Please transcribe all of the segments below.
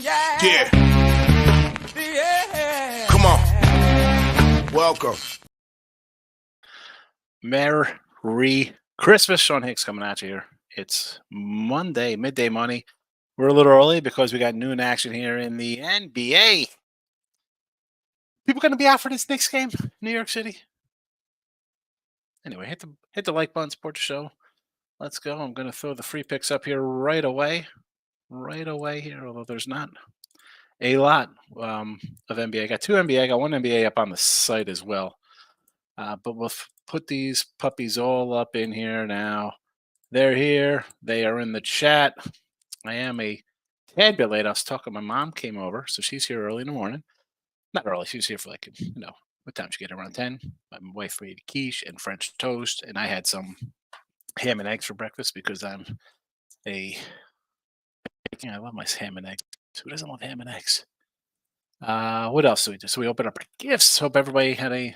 Yeah. Come on. Welcome. Merry Christmas. Sean Hicks coming at you here. It's Monday, midday money. We're a little early because we got noon action here in the NBA. People going to be out for this Knicks game, New York City. Anyway, hit the like button, support the show. Let's go. I'm going to throw the free picks up here right away here. Although there's not a lot of NBA. I got two NBA. I got one NBA up on the site as well. But we'll put these puppies all up in here now. They're here. They are in the chat. I am a tad bit late. I was talking. My mom came over, so she's here early in the morning. Not early. She was here for what time did she get? Around 10. My wife made quiche and French toast, and I had some ham and eggs for breakfast because I love my ham and eggs. Who doesn't love ham and eggs? What else do we do? So we opened up gifts. Hope everybody had a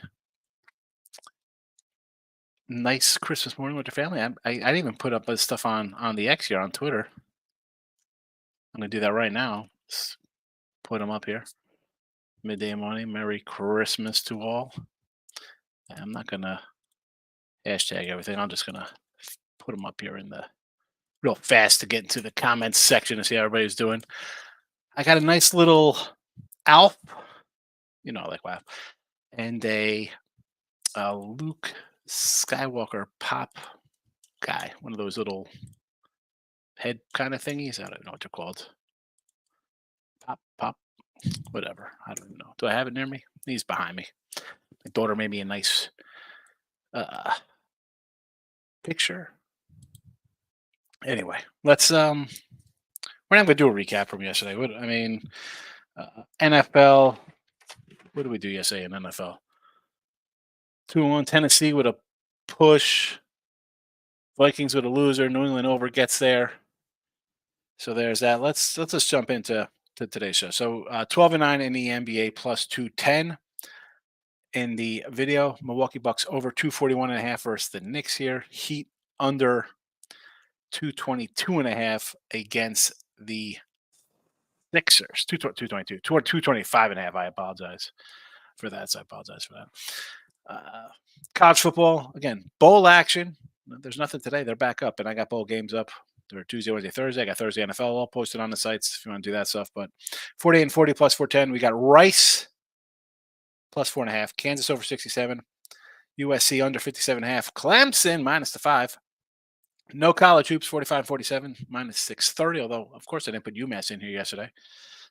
nice Christmas morning with their family. I didn't even put up this stuff on the X here on Twitter. I'm going to do that right now. Just put them up here. Midday morning. Merry Christmas to all. I'm not going to hashtag everything. I'm just going to put them up here in the real fast to get into the comments section to see how everybody's doing. I got a nice little Alf, wow, and a Luke Skywalker pop guy, one of those little head kind of thingies. I don't know what they're called. Pop, whatever. I don't know. Do I have it near me? He's behind me. My daughter made me a nice picture. Anyway, let's we're not gonna do a recap from yesterday. NFL. What did we do yesterday in NFL? 2-1 Tennessee with a push. Vikings with a loser. New England over gets there. So there's that. Let's just jump into today's show. So 12-9 in the NBA plus 210. In the video, Milwaukee Bucks over 241.5 versus the Knicks here. Heat under 222.5 against the Sixers. 222. 225.5. I apologize for that. College football, again, bowl action. There's nothing today. They're back up, and I got bowl games up. They're Tuesday, Wednesday, Thursday. I got Thursday NFL all posted on the sites if you want to do that stuff. But 48 and 40 plus 410. We got Rice plus 4.5. Kansas over 67. USC under 57.5. Clemson minus the 5. No college hoops, 45-47, minus 630. Although, of course, I didn't put UMass in here yesterday.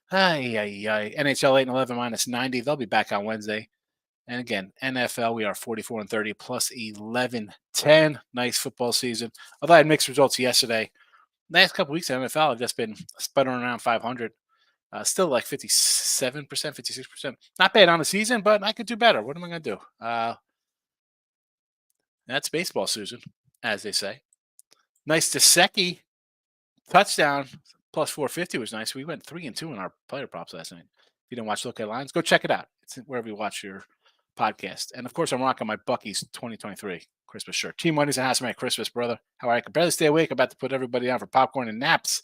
NHL 8 and 11 minus 90. They'll be back on Wednesday. And again, NFL, we are 44 and 30 plus 11-10. Nice football season. Although I had mixed results yesterday. Last couple weeks in NFL, I've just been sputtering around 500. Still like 57%, 56%. Not bad on the season, but I could do better. What am I going to do? That's baseball, Susan, as they say. Nice Dosecki touchdown plus 450 was nice. We went 3-2 in our player props last night. If you didn't watch Look at Lines, go check it out. It's wherever you watch your podcast. And of course, I'm rocking my Bucky's 2023 Christmas shirt. Team Money's in the house. Merry Christmas, brother. How are you? I can barely stay awake. I'm about to put everybody down for popcorn and naps.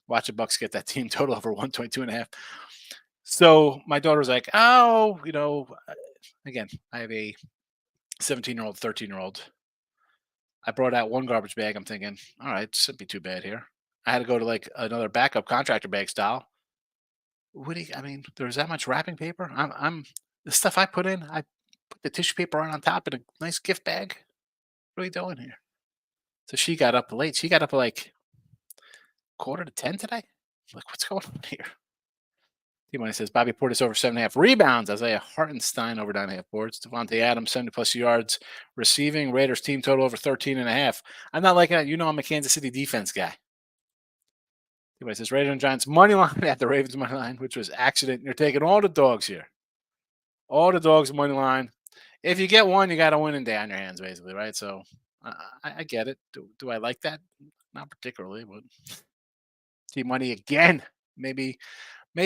Watch the Bucks get that team total over 122.5. So my daughter was like, again, I have a 17-year-old, 13-year-old. I brought out one garbage bag. I'm thinking, all right, shouldn't be too bad here. I had to go to like another backup contractor bag style. There's that much wrapping paper. The stuff I put in, I put the tissue paper on top in a nice gift bag. What are we doing here? So she got up late. She got up like 9:45 today. Like, what's going on here? T-Money says Bobby Portis over 7.5 rebounds. Isaiah Hartenstein over 9.5 boards. Devontae Adams 70 plus yards receiving. Raiders team total over 13.5. I'm not liking that. I'm a Kansas City defense guy. T-Money says Raiders and Giants money line at the Ravens money line, which was accident. You're taking all the dogs here. All the dogs money line. If you get one, you got to win and day on your hands, basically, right? So I get it. Do I like that? Not particularly, but T-Money again. Maybe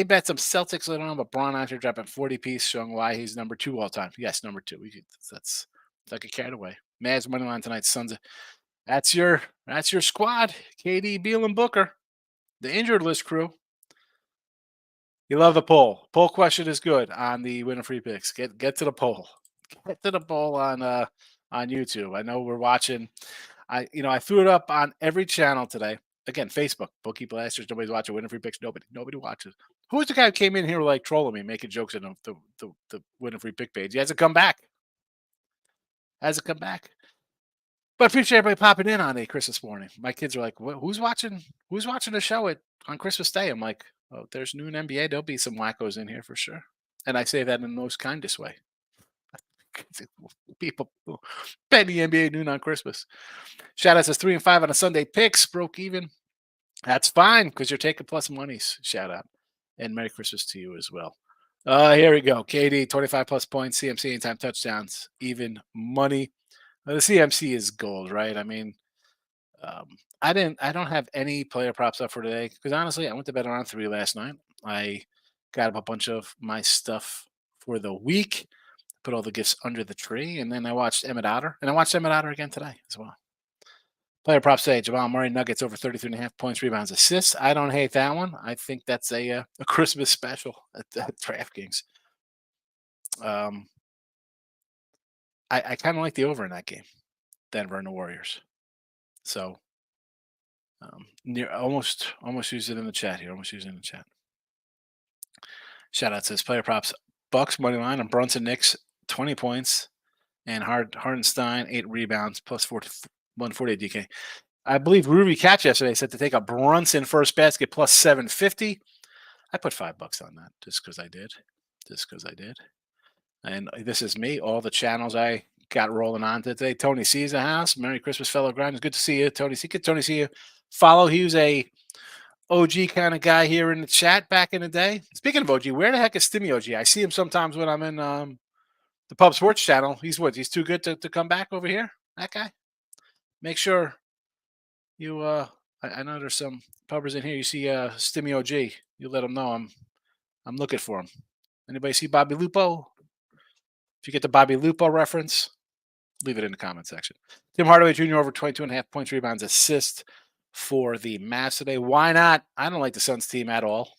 bet some Celtics later on, but Braun out here dropping 40 piece, showing why he's number 2 all time. Yes, number 2. That's like a carried away. Mavs money line tonight. Suns. That's your squad. KD, Beal, and Booker. The injured list crew. You love the poll. Poll question is good on the winner free picks. Get to the poll. Get to the poll on YouTube. I know we're watching. I threw it up on every channel today. Again, Facebook, Bookie Blasters. Nobody's watching winner free picks. Nobody watches. Who was the guy who came in here like trolling me, making jokes on the winner free pick page? He hasn't come back. Hasn't come back. But I appreciate everybody popping in on a Christmas morning. My kids are like, "Who's watching? Who's watching the show on Christmas Day?" I'm like, "Oh, there's noon NBA. There'll be some wackos in here for sure." And I say that in the most kindest way. People bet the NBA noon on Christmas. Shout out says 3-5 on a Sunday picks, broke even. That's fine because you're taking plus monies. Shout out. And Merry Christmas to you as well. Here we go. KD, 25 plus points, CMC, anytime touchdowns, even money. The CMC is gold, right? I mean, I don't have any player props up for today because honestly, I went to bed around 3 last night. I got up a bunch of my stuff for the week, put all the gifts under the tree, and then I watched Emmett Otter, and I watched Emmett Otter again today as well. Player props today: Jamal Murray, Nuggets over 33.5 points, rebounds, assists. I don't hate that one. I think that's a Christmas special at DraftKings. I kind of like the over in that game, Denver and the Warriors. So near almost used it in the chat here. Almost used it in the chat. Shout out says player props: Bucks money line and Brunson Knicks 20 points, and Hardenstein 8 rebounds plus 148 DK. I believe Ruby Catch yesterday said to take a Brunson first basket plus 750. I put $5 on that just because I did. And this is me. All the channels I got rolling on today. Tony C's the house. Merry Christmas, fellow grinders. Good to see you, Tony C. Good Tony see you. Follow. He was a OG kind of guy here in the chat back in the day. Speaking of OG, where the heck is Stimmy OG? I see him sometimes when I'm in the Pub Sports channel. He's He's too good to come back over here? That guy? Make sure you I know there's some pubbers in here. You see Stimmy OG. You let him know I'm looking for him. Anybody see Bobby Lupo? If you get the Bobby Lupo reference, leave it in the comment section. Tim Hardaway Jr. over 22.5 points, rebounds, assist for the Mavs today. Why not? I don't like the Suns team at all.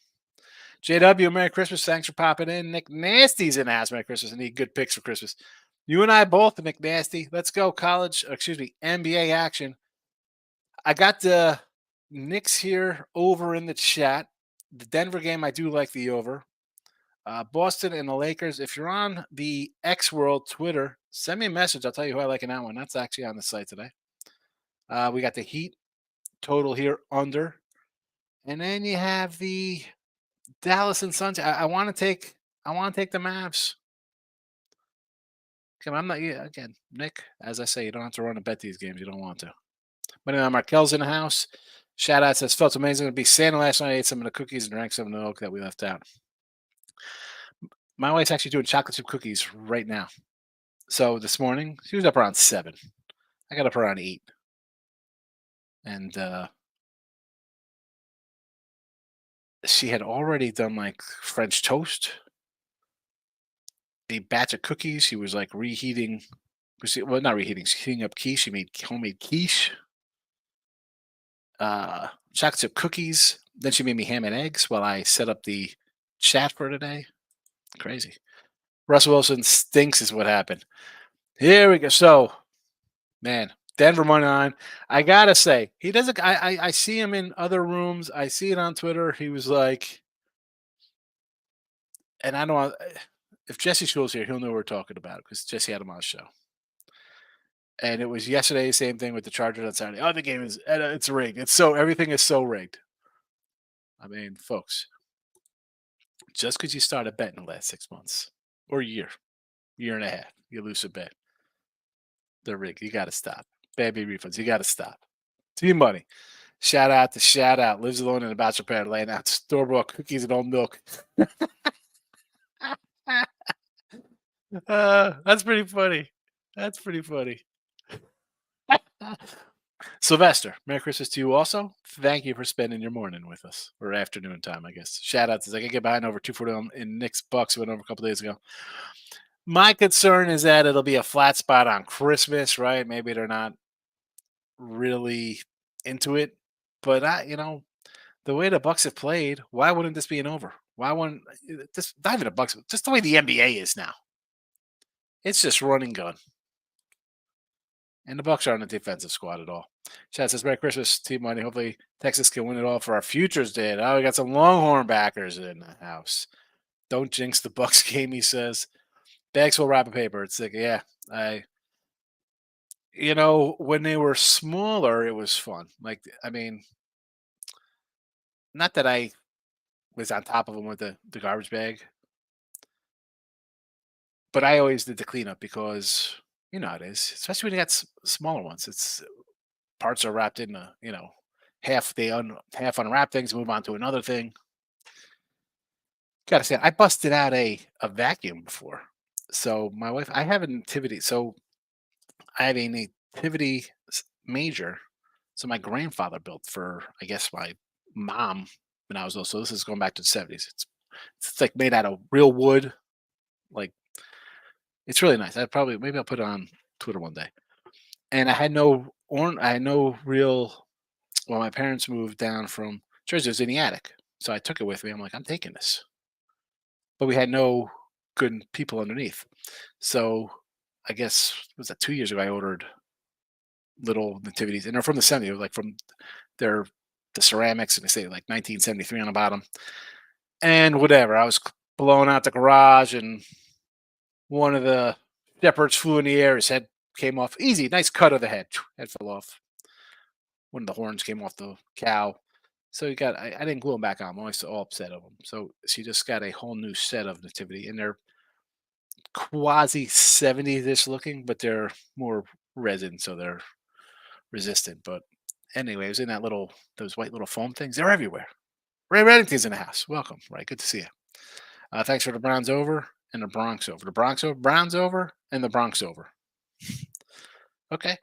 JW, Merry Christmas. Thanks for popping in. Nick Nasty's in the house. Merry Christmas. I need good picks for Christmas. You and I both, Nick Nasty. Let's go NBA action. I got the Knicks here over in the chat. The Denver game, I do like the over. Boston and the Lakers. If you're on the X World Twitter, send me a message. I'll tell you who I like in that one. That's actually on the site today. We got the Heat total here under, and then you have the Dallas and Suns. I want to take the Mavs. Come on, I'm not again, Nick. As I say, you don't have to run and bet these games. You don't want to. But anyway, Markel's in the house. Shout out says felt amazing to be Santa last night. I ate some of the cookies and drank some of the milk that we left out. My wife's actually doing chocolate chip cookies right now. So this morning, she was up around 7. I got up around 8. And she had already done like French toast, a batch of cookies. She was like reheating. Well, not reheating. She's heating up quiche. She made homemade quiche. Chocolate chip cookies. Then she made me ham and eggs while I set up the chat for today. Crazy. Russell Wilson stinks is what happened. Here we go. So, man, Denver money line. I gotta say, he doesn't. I see him in other rooms. I see it on Twitter. He was like, and I don't. If Jesse Schul's here, he'll know what we're talking about because Jesse had him on the show. And it was yesterday, same thing with the Chargers on Saturday. Oh, the game is it's rigged. Everything is so rigged. I mean, folks, just because you started betting the last 6 months or a year and a half, you lose a bet. They're rigged. You got to stop. Bad beat refunds. You got to stop. Team money. Shout out. Lives alone in a bachelor pad laying out store-bought cookies and old milk. That's pretty funny. Sylvester, Merry Christmas to you also. Thank you for spending your morning with us, or afternoon time, I guess. Shout out to I can get behind over 240 in Knicks Bucks. Went over a couple days ago. My concern is that it'll be a flat spot on Christmas, right? Maybe they're not really into it, but the way the Bucks have played, why wouldn't this be an over? Why wouldn't just not even a Bucks? Just the way the NBA is now. It's just run and gun. And the Bucks aren't a defensive squad at all. Chad says, Merry Christmas, Team Money. Hopefully Texas can win it all for our futures, Dad. Oh, we got some Longhorn backers in the house. Don't jinx the Bucks game, he says. Bags will wrap a paper. It's like, yeah, when they were smaller, it was fun. Like, I mean, not that I was on top of them with the garbage bag, but I always did the cleanup because you know how it is, especially when you got smaller ones. It's parts are wrapped in, half unwrap things, move on to another thing. Gotta say, I busted out a vacuum before. So my wife, I have a nativity. So I have a nativity major. So my grandfather built for, I guess, my mom when I was little. So this is going back to the 70s. It's like made out of real wood. Like it's really nice. Maybe I'll put it on Twitter one day. And I had no real. Well, my parents moved down from Jersey. It was in the attic, so I took it with me. I'm like, I'm taking this, but we had no good people underneath. So I guess was that 2 years ago? I ordered little nativities, and they're from the '70s, like from they're the ceramics, and they say like 1973 on the bottom, and whatever. I was blowing out the garage, and one of the shepherds flew in the air. His head came off. Easy, nice cut of the head. Head fell off. One of the horns came off the cow. So I didn't glue them back on. I'm always all upset of them. So she just got a whole new set of nativity, and they're quasi 70s-ish looking, but they're more resin, so they're resistant. But anyway, it was in those white little foam things. They're everywhere. Ray Reddington's in the house. Welcome. Right. Good to see you. Thanks for the Browns over and the Bronx over. The Bronx over, Browns over, and the Bronx over. Okay.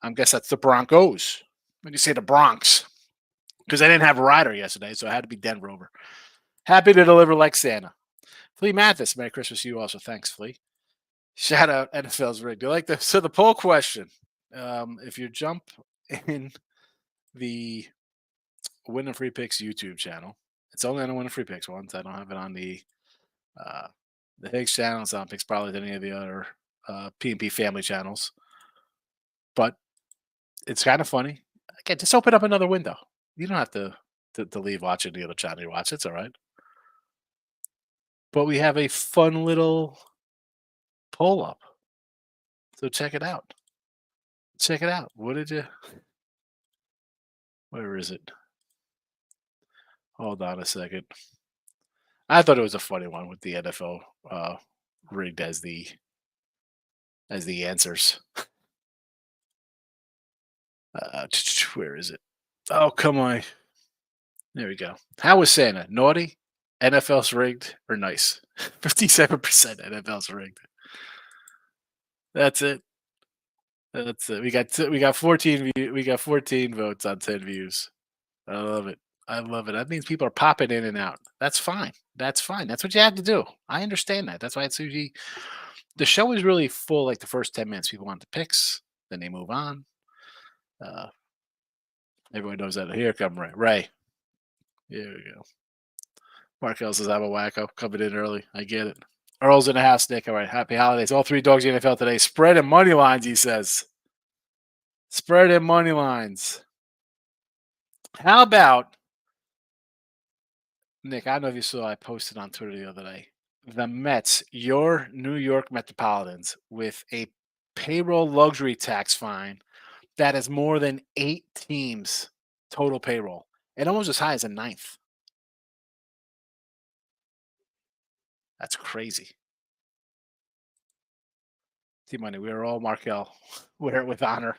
I guess that's the Broncos. When you say the Bronx, because I didn't have a rider yesterday, so I had to be Denver over. Happy to deliver like Santa. Flea Mathis, Merry Christmas to you also. Thanks, Flea. Shout out NFL's rigged. You like the so the poll question? If you jump in the Win and Free Picks YouTube channel, it's only on the Win and Free Picks ones. I don't have it on uh, the Higgs channel. It's on Picks probably than any of the other P&P family channels. But it's kind of funny. Again, just open up another window. You don't have to leave watching the other channel you watch. It's all right. But we have a fun little poll up. So check it out. Check it out. Where is it? Hold on a second. I thought it was a funny one with the NFL rigged as the answers. Where is it? Oh, come on. There we go. How was Santa? Naughty? NFL's rigged or nice? 57% NFL's rigged. That's it. That's it. We got 14 votes on 10 views. I love it. I love it. That means people are popping in and out. That's fine. That's fine. That's what you have to do. I understand that. That's why it's usually the show is really full. Like the first 10 minutes, people want the picks, then they move on. Everyone knows that. Here come Ray. Ray. Here we go. Markel says I'm a wacko coming in early. I get it. Earl's in the house, Nick. All right. Happy holidays. All three dogs in the NFL today. Spread and money lines, he says. Spread and money lines. How about Nick? I don't know if you saw I posted on Twitter the other day. The Mets, your New York Metropolitans, with a payroll luxury tax fine that is more than 8 teams total payroll, and almost as high as a ninth. That's crazy. T-Money, we are all Markel. Wear it with honor.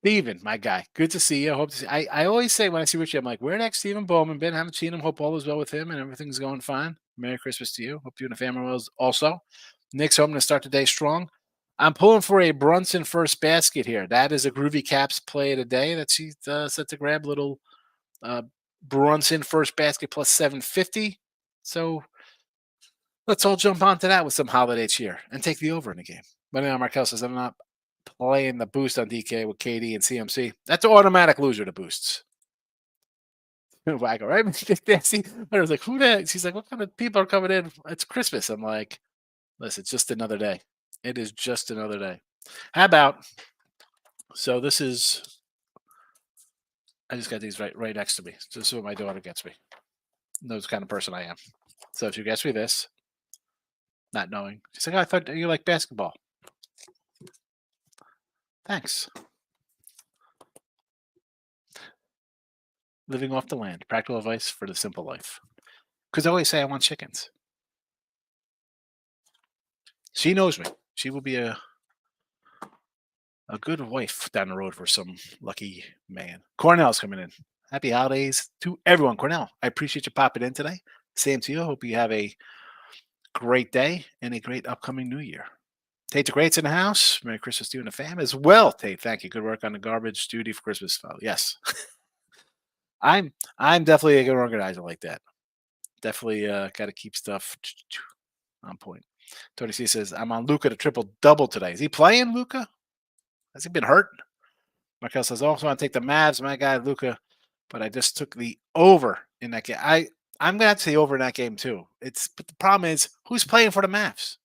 Steven, my guy. Good to see you. Hope to see. I always say when I see Richie, I'm like, where the heck Stephen Bowman been? Haven't seen him. Hope all is well with him and everything's going fine. Merry Christmas to you. Hope you and the family well also. Nick's home to start the day strong. I'm pulling for a Brunson first basket here. That is a Groovy Caps play of the day that she's set to grab. Little Brunson first basket plus 750. So let's all jump onto that with some holiday cheer and take the over in the game. But now Markel says I'm not playing the boost on DK with KD and CMC. That's an automatic loser to boosts. Waggle, right? See, I was like, who that? She's like, what kind of people are coming in? It's Christmas. I'm like, listen, it's just another day. It is just another day. How about, so this is, I just got these right next to me. This is what my daughter gets me. Knows the kind of person I am. So she gets me this, not knowing. She's like, oh, I thought you like basketball. Thanks. Living off the land. Practical advice for the simple life. Because I always say I want chickens. She knows me. She will be a good wife down the road for some lucky man. Cornell's coming in. Happy holidays to everyone. Cornell, I appreciate you popping in today. Same to you. Hope you have a great day and a great upcoming new year. Tate the Great's in the house. Merry Christmas to you and the fam as well, Tate. Thank you. Good work on the garbage duty for Christmas. Yes. I'm definitely a good organizer like that. Definitely got to keep stuff on point. Tony C says, I'm on Luca to triple double today. Is he playing, Luca? Has he been hurt? Markel says, also want to take the Mavs, my guy, Luca, but I just took the over in that game. I'm going to have to say over in that game, too. But the problem is, who's playing for the Mavs?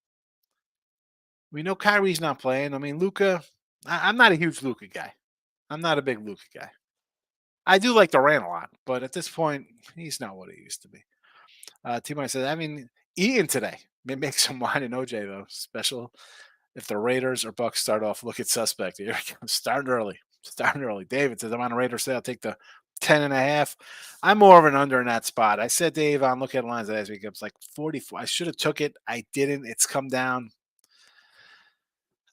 We know Kyrie's not playing. I mean, Luca, I'm not a huge Luca guy. I'm not a big Luca guy. I do like Durant a lot, but at this point, he's not what he used to be. T-Mine says, I mean, eating today. Make some wine and OJ, though. Special if the Raiders or Bucks start off looking suspect. Here it comes. Starting early. David says, I'm on a Raiders sale. I'll take the 10.5. I'm more of an under in that spot. I said, Dave, I'm looking at lines last week. It was like 44. I should have took it. I didn't. It's come down.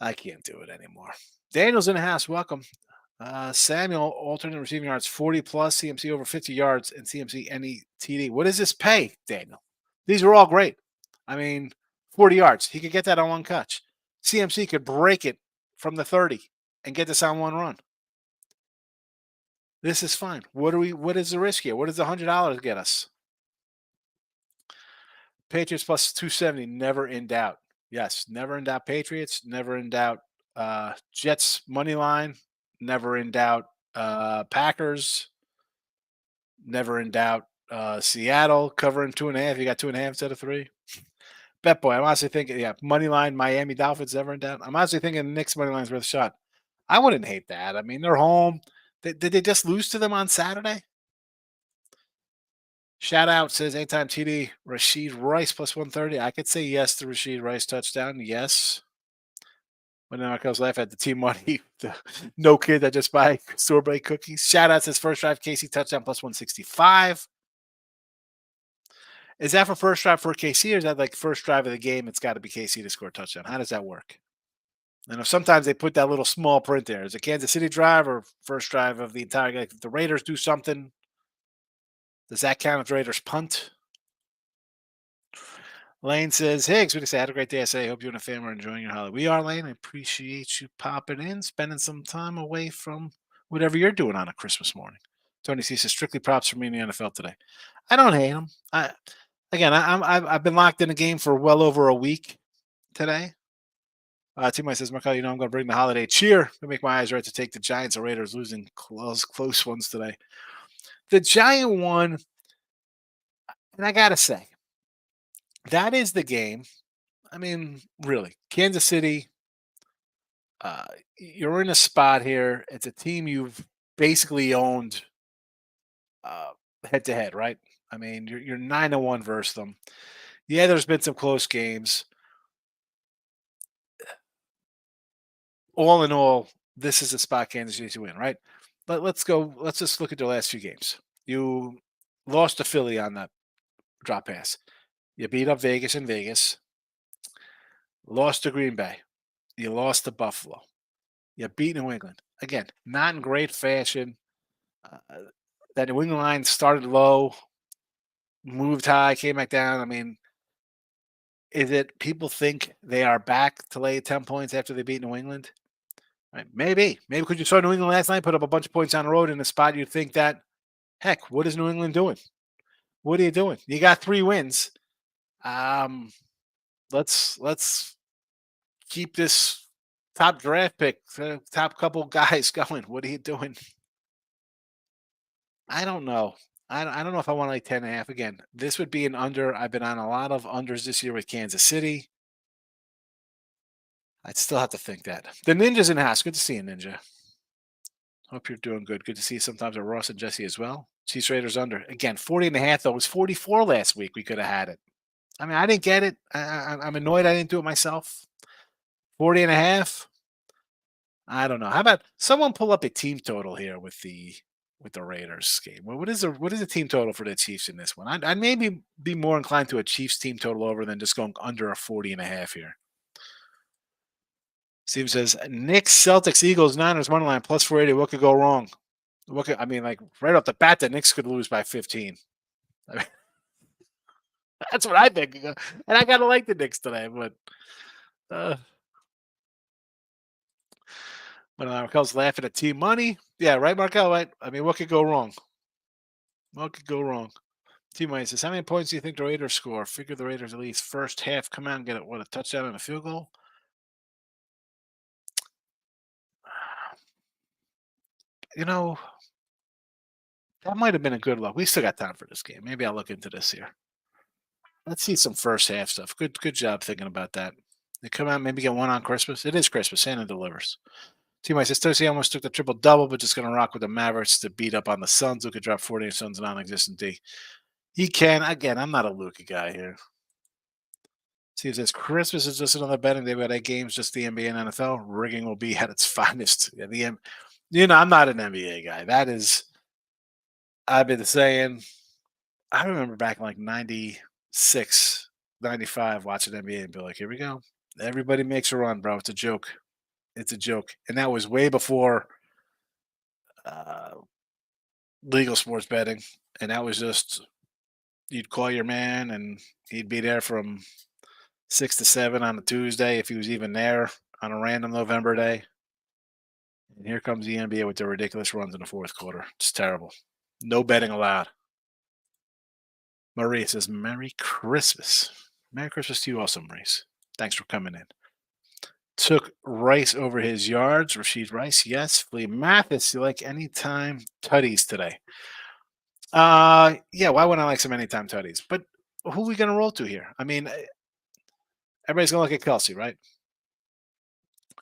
I can't do it anymore. Daniel's in the house. Welcome. Samuel, alternate receiving yards, 40 plus, CMC over 50 yards, and CMC any TD. What does this pay, Daniel? These are all great. I mean, 40 yards. He could get that on one catch. CMC could break it from the 30 and get this on one run. This is fine. What is the risk here? What does the $100 get us? Patriots plus 270, never in doubt. Yes, never in doubt. Patriots, never in doubt. Jets money line, never in doubt. Packers, never in doubt. Seattle covering 2.5. You got 2.5 instead of 3. Bet boy, I'm honestly thinking, yeah, money line, Miami Dolphins, never in doubt. I'm honestly thinking the Knicks money line's worth a shot. I wouldn't hate that. I mean, they're home. Did they just lose to them on Saturday? Shout out says anytime TD Rashid Rice plus 130. I could say yes to Rashid Rice touchdown. Yes. When Marcos laugh at the team money, the no kid that just buy store brand cookies. Shout out says first drive KC touchdown plus 165. Is that for first drive for KC or is that like first drive of the game? It's got to be KC to score a touchdown. How does that work? And if sometimes they put that little small print there. Is it Kansas City drive or first drive of the entire game? If the Raiders do something, does that count if the Raiders punt? Lane says, Higgs, what do you say? Had a great day. I say, hope you and the family are enjoying your holiday. We are, Lane. I appreciate you popping in, spending some time away from whatever you're doing on a Christmas morning. Tony C says, strictly props for me in the NFL today. I don't hate him. I've been locked in a game for well over a week today. T-Mike says, Markel, I'm going to bring the holiday cheer to make my eyes red to take the Giants or Raiders losing close ones today. The Giant one, and I got to say, that is the game. I mean, really, Kansas City, you're in a spot here. It's a team you've basically owned head to head, right? I mean, you're 9-1 versus them. Yeah, there's been some close games. All in all, this is a spot Kansas City to win, right? But let's just look at the last few games. You lost to Philly on that drop pass. You beat up Vegas in Vegas. Lost to Green Bay. You lost to Buffalo. You beat New England. Again, not in great fashion. That New England line started low, moved high, came back down. I mean, is it people think they are back to lay 10 points after they beat New England? Right, maybe because you saw New England last night put up a bunch of points on the road in a spot you'd think that, heck, what is New England doing? What are you doing? You got 3 wins. Let's keep this top draft pick, top couple guys going. What are you doing? I don't know. I don't know if I want to like 10.5 again. This would be an under. I've been on a lot of unders this year with Kansas City. I'd still have to think that. The Ninja's in the house. Good to see you, Ninja. Hope you're doing good. Good to see you sometimes with Ross and Jesse as well. Chiefs Raiders under. Again, 40.5, though. It was 44 last week. We could have had it. I mean, I didn't get it. I'm annoyed I didn't do it myself. 40.5. I don't know. How about someone pull up a team total here with the Raiders game? What is the team total for the Chiefs in this one? I'd maybe be more inclined to a Chiefs team total over than just going under a 40.5 here. Steve says Knicks, Celtics, Eagles, Niners, money line plus 480. What could go wrong? I mean, like right off the bat, the Knicks could lose by 15. I mean, that's what I think. And I kind of like the Knicks today, but uh, Markel's laughing at team money. Yeah, right, Markel. Right. I mean, what could go wrong? What could go wrong? Team money says, how many points do you think the Raiders score? Figure the Raiders at least first half come out and get a touchdown and a field goal. You know, that might have been a good look. We still got time for this game. Maybe I'll look into this here. Let's see some first half stuff. Good job thinking about that. They come out, maybe get one on Christmas. It is Christmas. Santa delivers. Team I says Thursday almost took the triple double, but just going to rock with the Mavericks to beat up on the Suns, who could drop 48 Suns non-existent D. He can. Again, I'm not a Luka guy here. See, it says Christmas is just another betting day, but 8 games, just the NBA and NFL. Rigging will be at its finest. Yeah, I'm not an NBA guy. That is, I've been saying, I remember back in like 96, 95 watching NBA and be like, here we go. Everybody makes a run, bro. It's a joke. It's a joke. And that was way before uh, legal sports betting. And that was just, you'd call your man and he'd be there from 6 to 7 on a Tuesday if he was even there on a random November day. And here comes the NBA with their ridiculous runs in the fourth quarter. It's terrible. No betting allowed. Marie says, Merry Christmas. Merry Christmas to you also, Maurice. Thanks for coming in. Took Rice over his yards. Rasheed Rice, yes. Flea Mathis, you like anytime tutties today? Yeah, why wouldn't I like some anytime tutties? But who are we going to roll to here? I mean, everybody's going to look at Kelsey, right?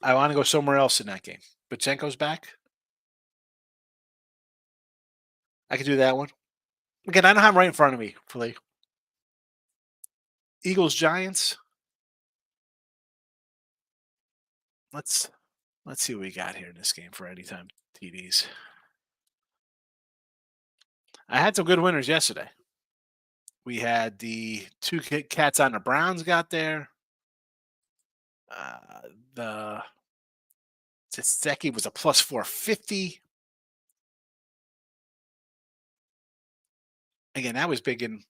I want to go somewhere else in that game. Pachenko's back. I could do that one. Again, I don't have him right in front of me, Flea. Eagles, Giants. Let's see what we got here in this game for anytime TDs. I had some good winners yesterday. We had the two cats on the Browns got there. The Tsetseki was a plus 450. Again, that was big in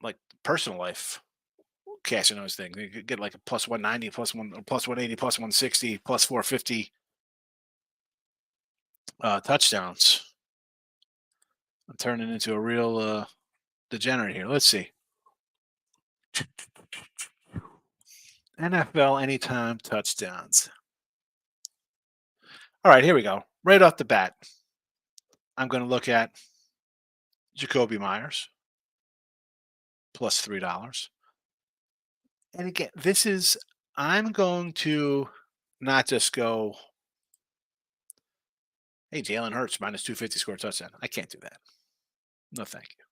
like personal life. Cashing those things. You could get like a plus 190, plus 180, plus 160, plus 450 touchdowns. I'm turning into a real degenerate here. Let's see. NFL anytime touchdowns. All right, here we go. Right off the bat, I'm going to look at Jacoby Myers plus $3. And again, I'm going to not just go, hey, Jalen Hurts minus 250 score touchdown. I can't do that. No, thank you.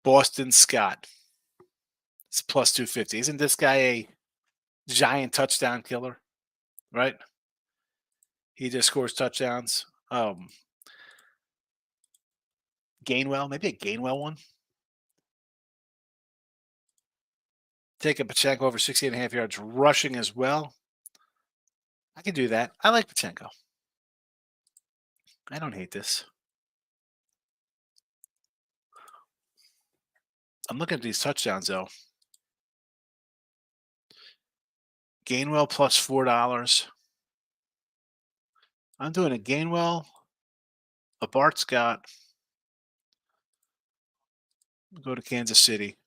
Boston Scott. It's plus 250. Isn't this guy a giant touchdown killer? Right? He just scores touchdowns. Gainwell, maybe a Gainwell one. Take a Pachenko over 60.5 yards rushing as well. I can do that. I like Pachenko. I don't hate this. I'm looking at these touchdowns, though. Gainwell plus $4. I'm doing a Gainwell, a Bart Scott. Go to Kansas City.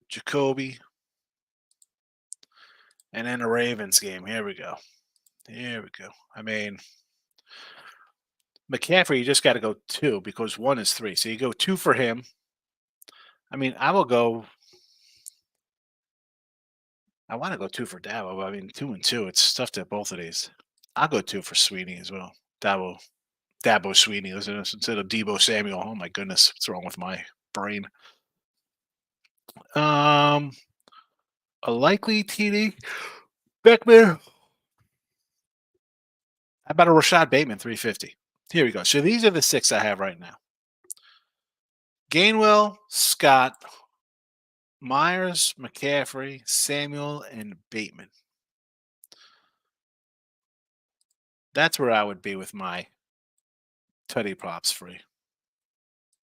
Jacoby. And then the Ravens game. Here we go. Here we go. I mean, McCaffrey, you just got to go 2 because 1 is 3. So you go 2 for him. I mean, I want to go 2 for Dabo. But I mean, 2 and 2. It's tough to have both of these. I'll go 2 for Sweeney as well. Dabo Sweeney. Listen, instead of Debo Samuel. Oh my goodness, what's wrong with my brain? A likely TD. Beckman. How about a Rashad Bateman 350? Here we go. So these are the 6 I have right now. Gainwell, Scott, Myers, McCaffrey, Samuel, and Bateman. That's where I would be with my Tutty props free.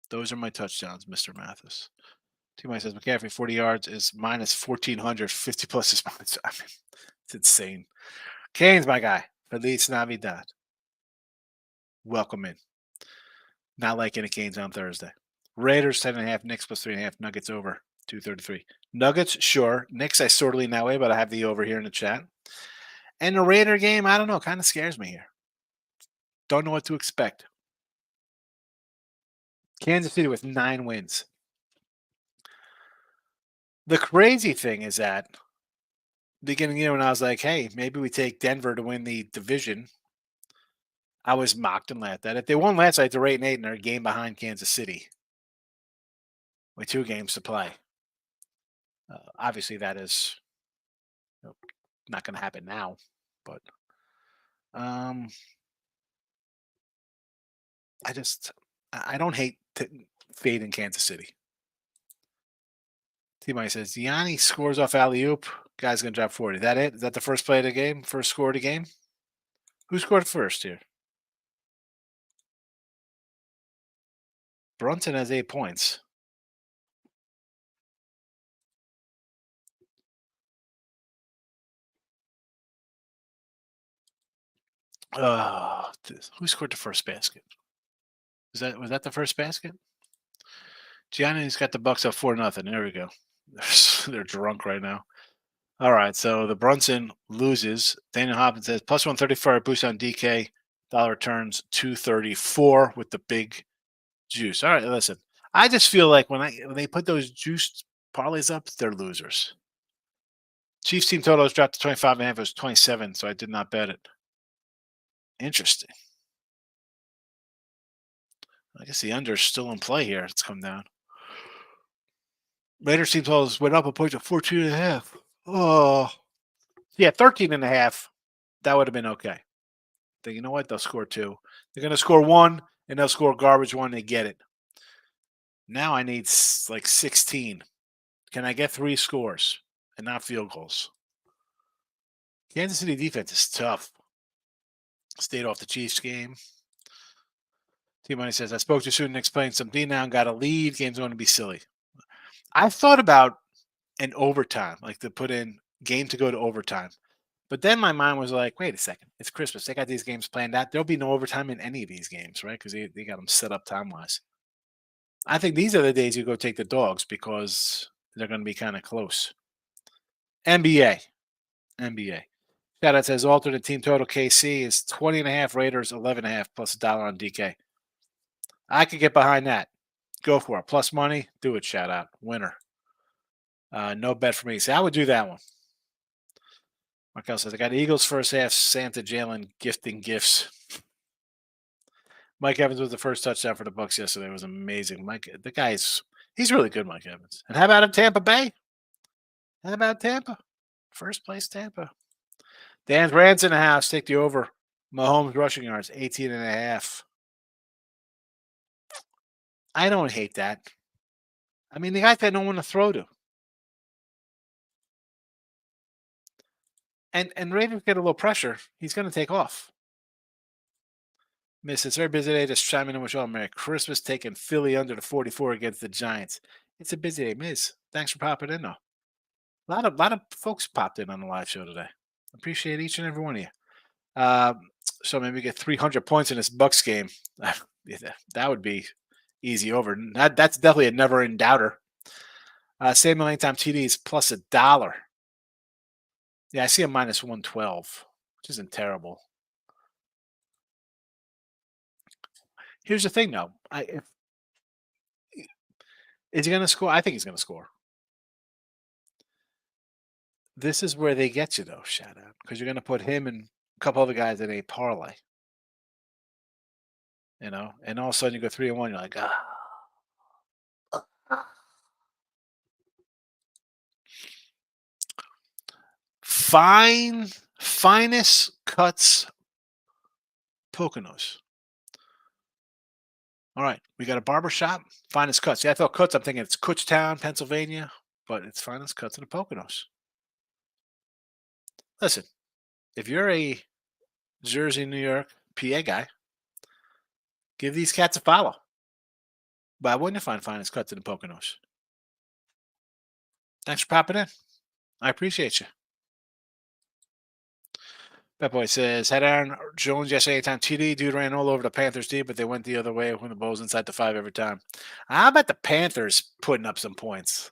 Those are my touchdowns, Mr. Mathis. T-Mike says McCaffrey 40 yards is minus 1,400. 50 plus is minus. I mean, it's insane. Kane's my guy. Feliz Navidad. Welcome in. Not like any Canes on Thursday. Raiders 10.5. Knicks plus 3.5. Nuggets over 233. Nuggets, sure. Knicks, I sort of lean that way, but I have the over here in the chat. And the Raider game, I don't know, kind of scares me here. Don't know what to expect. Kansas City with 9 wins. The crazy thing is that beginning of the year when I was like, hey, maybe we take Denver to win the division, I was mocked and laughed at. If they won last night, they're 8-8 and they're a game behind Kansas City with 2 games to play. Obviously, that is not going to happen now, but I don't hate fade in Kansas City. T-Mike says, Gianni scores off alley-oop. Guy's going to drop 40. Is that it? Is that the first play of the game? First score of the game? Who scored first here? Brunson has 8 points. Who scored the first basket? Was that the first basket? Gianni's got the Bucks up 4-0. There we go. They're drunk right now. All right, so the Brunson loses. Daniel Hopkins says plus 134 boost on DK. Dollar returns 234 with the big juice. All right, listen. I just feel like when they put those juiced parlays up, they're losers. Chiefs team total has dropped to 25.5. It was 27, so I did not bet it. Interesting. I guess the under is still in play here. It's come down. Raiders team totals went up a point to 14.5. Oh, yeah, 13.5. That would have been okay. Then you know what? They'll score 2. They're going to score 1, and they'll score garbage 1. They get it. Now I need like 16. Can I get 3 scores and not field goals? Kansas City defense is tough. Stayed off the Chiefs game. T-Money says, I spoke to soon and explained some D now and got a lead. Game's going to be silly. I thought about an overtime, like to put in game to go to overtime. But then my mind was like, wait a second. It's Christmas. They got these games planned out. There'll be no overtime in any of these games, right? Because they got them set up time-wise. I think these are the days you go take the dogs because they're going to be kind of close. NBA. Shout out says alternate team total KC is 20.5, Raiders 11.5 plus $1 on DK. I could get behind that. Go for it. Plus money, do it. Shout out. Winner. No bet for me. So I would do that one. Markel says, I got Eagles first half, Santa Jalen gifting gifts. Mike Evans was the first touchdown for the Bucks yesterday. It was amazing. He's really good, Mike Evans. And how about in Tampa Bay? How about Tampa? First place Tampa. Dan's Rants in the house. Take the over. Mahomes rushing yards, 18.5. I don't hate that. I mean, the guy's got no one to throw to. And Ravens get a little pressure. He's going to take off. Miss, it's a very busy day. Just chiming in with y'all. Merry Christmas. Taking Philly under the 44 against the Giants. It's a busy day. Miss, thanks for popping in, though. A lot of folks popped in on the live show today. Appreciate each and every one of you. So maybe get 300 points in this Bucks game. That would be easy over. That's definitely a never in doubter. Samuel anytime TDs plus $1. Yeah, I see a minus 112, which isn't terrible. Here's the thing, though. Is he going to score? I think he's going to score. This is where they get you, though, shout out, because you're going to put him and a couple other guys in a parlay, and all of a sudden you go 3-1. You're like, finest cuts Poconos. All right, we got a barber shop, finest cuts. Yeah, I thought cuts. I'm thinking it's Kutztown, Pennsylvania, but it's finest cuts in the Poconos. Listen, if you're a Jersey, New York, PA guy, give these cats a follow. Why wouldn't you find finest cuts in the Poconos? Thanks for popping in. I appreciate you. That boy says, had Aaron Jones yesterday anytime TD. Dude ran all over the Panthers D, but they went the other way when the ball's inside the 5 every time. How about the Panthers putting up some points?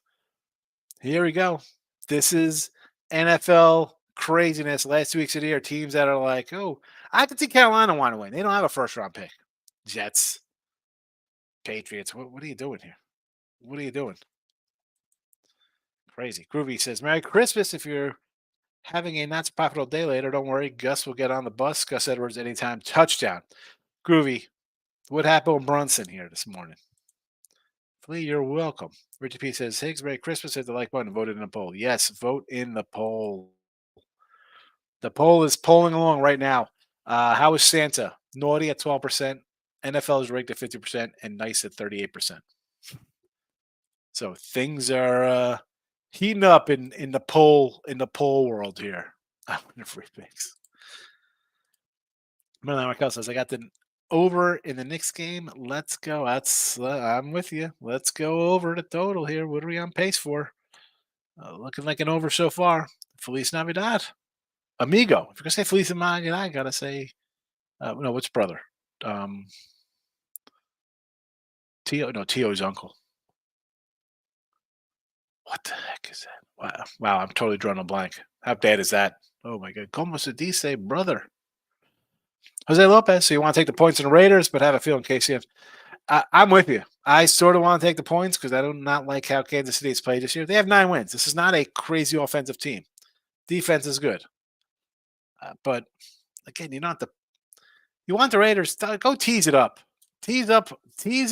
Here we go. This is NFL craziness. Last 2 weeks of the year, teams that are like, oh, I can see Carolina want to win. They don't have a first-round pick. Jets, Patriots. What are you doing here? What are you doing? Crazy. Groovy says, Merry Christmas if you're having a not so profitable day later. Don't worry. Gus will get on the bus. Gus Edwards anytime. Touchdown. Groovy. What happened with Brunson here this morning? Flea, you're welcome. Richard P says, Higgs, Merry Christmas. Hit the like button and voted in the poll. Yes, vote in the poll. The poll is polling along right now. How is Santa? Naughty at 12%. NFL is ranked at 50% and nice at 38%. So things are heating up in the poll world here. I wonder if he thinks. Merlin Markel says, I got the over in the Knicks game. Let's go. I'm with you. Let's go over the total here. What are we on pace for? Looking like an over so far. Feliz Navidad. Amigo. If you're going to say Feliz Navidad, I got to say, no, what's brother? Tio's uncle. What the heck is that? Wow, I'm totally drawing a blank. How bad is that? Oh my God. Como se dice, brother? Jose Lopez. So you want to take the points in the Raiders, but have a feeling KC. I'm with you. I sort of want to take the points because I do not like how Kansas City has played this year. They have 9 wins. This is not a crazy offensive team. Defense is good. But again, you want the Raiders, go tease it up. Tease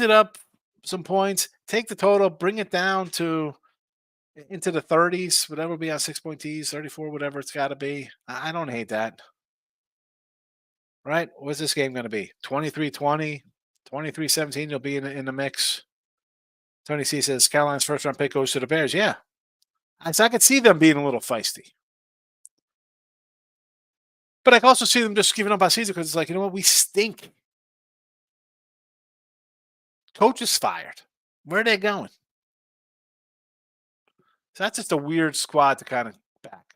it up some points. Take the total, bring it down to into the 30s, whatever will be on 6-point tees, 34, whatever it's got to be. I don't hate that. Right? What's this game going to be? 23-20, 23-17, you'll be in the mix. Tony C says Carolina's first round pick goes to the Bears. Yeah. So I could see them being a little feisty. But I can also see them just giving up on season because it's like, you know what? We stink. Coach is fired. Where are they going? So that's just a weird squad to kind of back.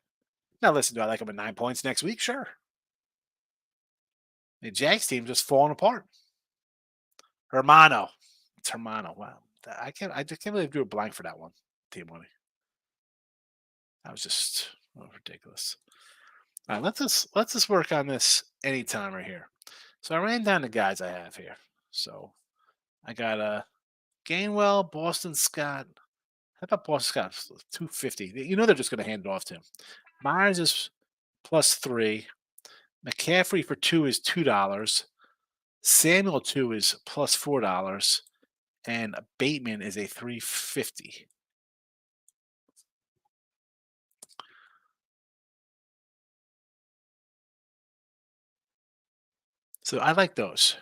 Now, listen, do I like them at 9 points next week? Sure. The Jags team just falling apart. Hermano. It's Hermano. Wow. I just can't believe I drew a blank for that one. Team money. That was just ridiculous. All right, let's just work on this anytime right here. So I ran down the guys I have here. So I got Gainwell, Boston Scott. How about Boston Scott? 250. You know they're just going to hand it off to him. Myers is +3. McCaffrey for 2 is $2. Samuel 2 is +$4. And Bateman is a 350. So I like those.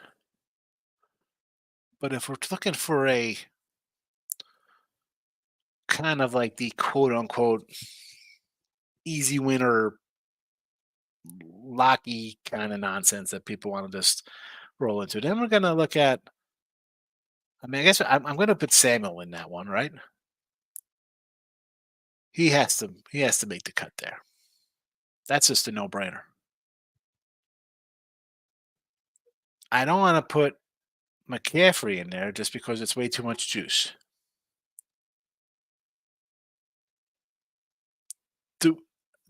But if we're looking for a kind of like the quote unquote easy winner, locky kind of nonsense that people want to just roll into, then we're going to look at, I guess I'm going to put Samuel in that one, right? He has to make the cut there. That's just a no-brainer. I don't want to put McCaffrey in there just because it's way too much juice.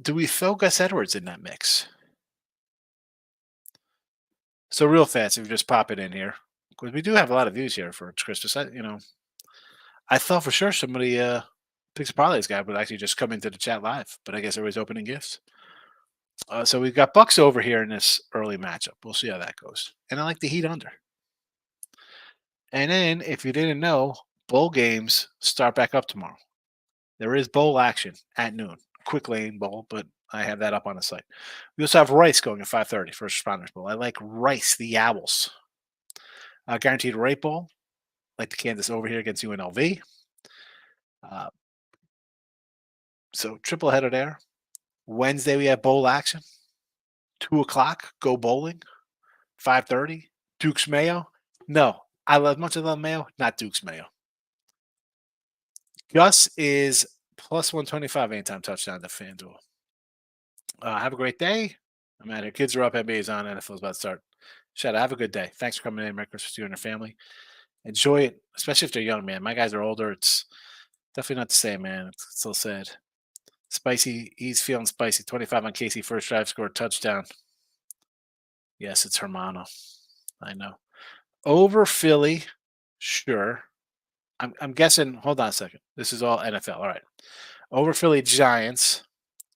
Do we throw Gus Edwards in that mix? So real fast, if you just pop it in here, because we do have a lot of views here for Christmas. I thought for sure somebody picks a parlays guy would actually just come into the chat live, but I guess everybody's opening gifts. So we've got Bucks over here in this early matchup. We'll see how that goes. And I like the Heat under. And then, if you didn't know, bowl games start back up tomorrow. There is bowl action at noon. Quick lane bowl, but I have that up on the site. We also have Rice going at 5:30 First Responders Bowl. I like Rice, the Owls. Guaranteed rate bowl, like the Kansas over here against UNLV. Uh, so triple header there. Wednesday we have bowl action. 2 o'clock, go bowling. 5:30, Duke's Mayo. No, I love much. I love Mayo, not Duke's Mayo. Gus is plus 125 anytime touchdown to FanDuel. Have a great day. I'm out here. Kids are up. NBA's on. NFL's about to start. Shout out. Have a good day. Thanks for coming in. Merry Christmas to you and your family. Enjoy it, especially if they're young, man. My guys are older. It's definitely not the same, man. It's so sad. Spicy. He's feeling spicy. 25 on Casey. First drive, scored touchdown. Yes, it's Hermano. I know. Over Philly. Sure. I'm guessing. Hold on a second. This is all NFL. All right. Over Philly Giants.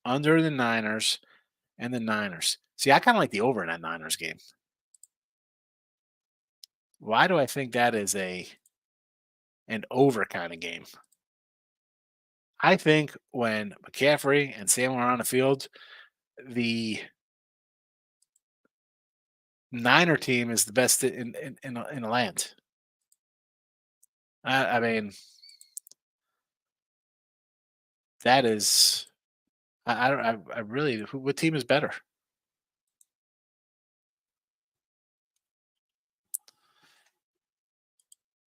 Under the Niners. And the Niners. See, I kind of like the over in that Niners game. Why do I think that is an over kind of game? I think when McCaffrey and Sam are on the field, the Niner team is the best in the land. I mean, that is. I really. What team is better?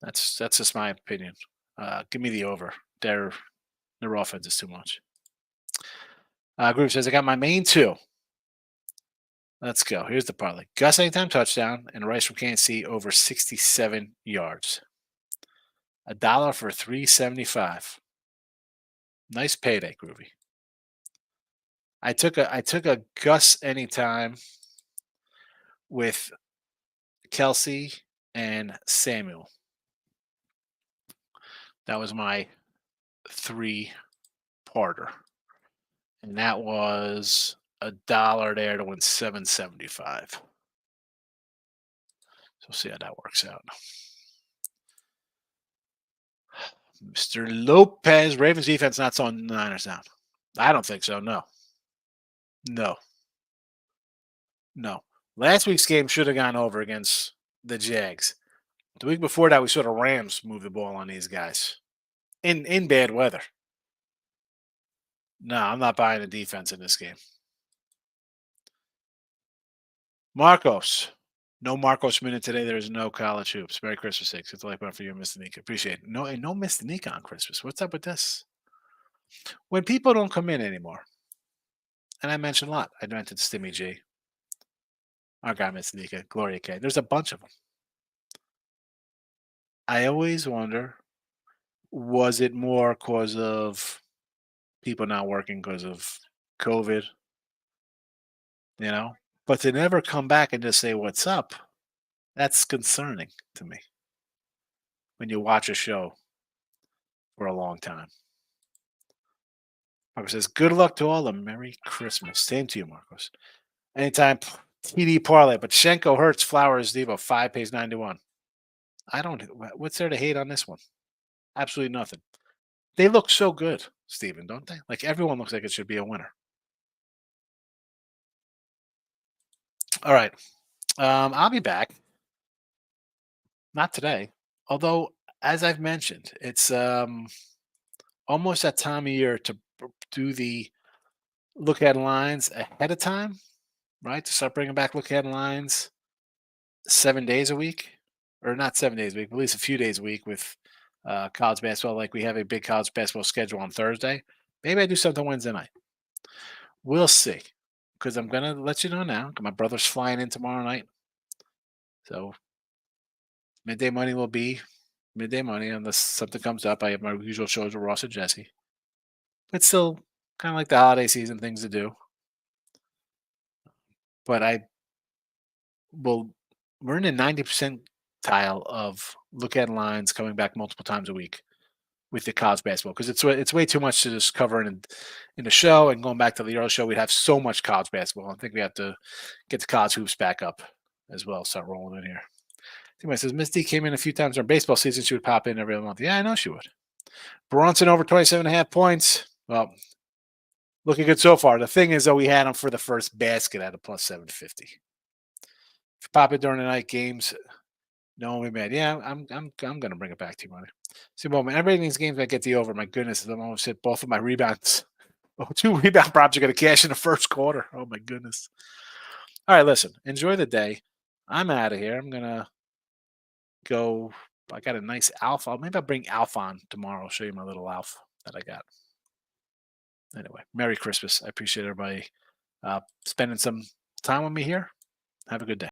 That's just my opinion. Give me the over. Their offense is too much. Group says I got my main two. Let's go. Here's the parlay. Gus anytime touchdown and Rice from Kansas City over 67 yards. $1 for 375. Nice payday, Groovy. I took a Gus anytime with Kelsey and Samuel. That was my 3-parter. And that was $1 there to win 775. So we'll see how that works out. Mr. Lopez, Ravens defense not slowing the Niners down. I don't think so. No. No. Last week's game should have gone over against the Jags. The week before that, we saw the Rams move the ball on these guys in bad weather. No, I'm not buying the defense in this game. Marcos. No Marcos minute today. There is no college hoops. Merry Christmas, Six. It's a like one for you, Mr. Nika. Appreciate it. No, and no Mr. Nika on Christmas. What's up with this? When people don't come in anymore, and I mentioned a lot. I mentioned Stimmy G, our guy, Mr. Nika, Gloria K. There's a bunch of them. I always wonder, was it more because of people not working because of COVID? But to never come back and just say, what's up, that's concerning to me when you watch a show for a long time. Marcos says, good luck to all. A Merry Christmas. Same to you, Marcos. Anytime TD parlay, but Shenko Hurts, Flowers, Devo, 5 pays 91. What's there to hate on this one? Absolutely nothing. They look so good, Steven, don't they? Like everyone looks like it should be a winner. All right. I'll be back. Not today. Although, as I've mentioned, it's almost that time of year to do the look at lines ahead of time, right? To start bringing back look at lines 7 days a week, or not 7 days a week, but at least a few days a week with college basketball. Like we have a big college basketball schedule on Thursday. Maybe I do something Wednesday night. We'll see. Because I'm going to let you know now. My brother's flying in tomorrow night. So midday money will be midday money unless something comes up. I have my usual shows with Ross and Jesse. But still, Kind of like the holiday season things to do. But I will. We're in a 90% tile of look at lines coming back multiple times a week with the college basketball because it's way too much to just cover in the show and going back to the earlier show. We'd have so much college basketball. I think we have to get the college hoops back up as well. Start rolling in here. Somebody says Miss D came in a few times during baseball season. She would pop in every other month. Yeah, I know she would. Bronson over 27.5 points. Well, looking good so far. The thing is, though, we had him for the first basket at a plus 750. If you pop it during the night games, no, we mad. Yeah, I'm gonna bring it back to you, money. See, moment. Everybody in these games I get the over. My goodness, I'm almost hit both of my rebounds. Oh, 2 rebound props are gonna cash in the first quarter. Oh my goodness. All right, listen. Enjoy the day. I'm out of here. I'm gonna go. I got a nice alpha. Maybe I'll bring Alpha on tomorrow. I'll show you my little alpha that I got. Anyway, Merry Christmas. I appreciate everybody spending some time with me here. Have a good day.